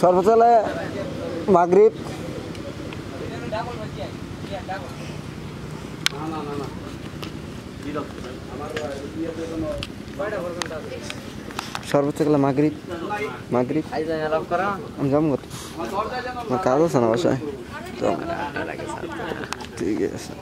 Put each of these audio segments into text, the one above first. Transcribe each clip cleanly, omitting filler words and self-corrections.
সর্বোচ্চ হলে মাগরিব সর্বোচ্চ গেলে মাগরিব মাগরিব আমি যাবো কত আমার কাজ আছে না বাসায় তো ঠিক আছে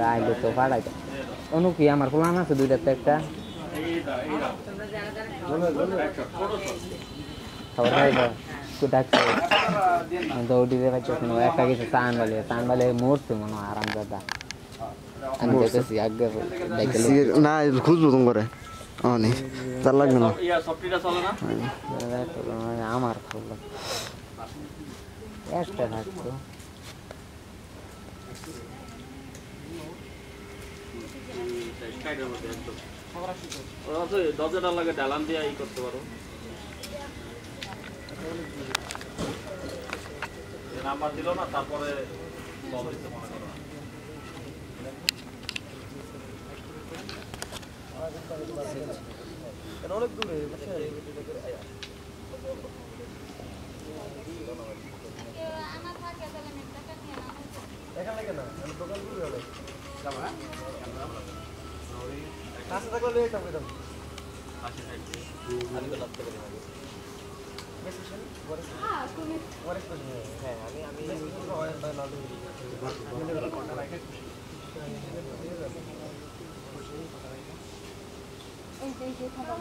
আইলে তো পাড়াই অনু কি আমার প্ল্যান আছে দুইটাতে একটা দৌড়িতে পারছি না একটা কিছু চান বালে মরছে মনে হয় আরাম দাদা আমি দেখেছি আগে না খুঁজবো তুমি করে তার লাগবে না আমার একটা থাকতো দরজাটা লাগে ডালান দিয়ে ই করতে পারো নাম্বার দিল না তারপরে মনে করো অনেক দূরে এখানে লাগে না দোকান দূরে হলে কাছে থাকলে লয়ে যাবো একদম কাছে থাকবে আমি তো লাগতে পারি না মেসেশন ওয়ারেস হ্যাঁ আমি ওয়ারেস বাই লালু কোনটা রাখে এই যে খাবার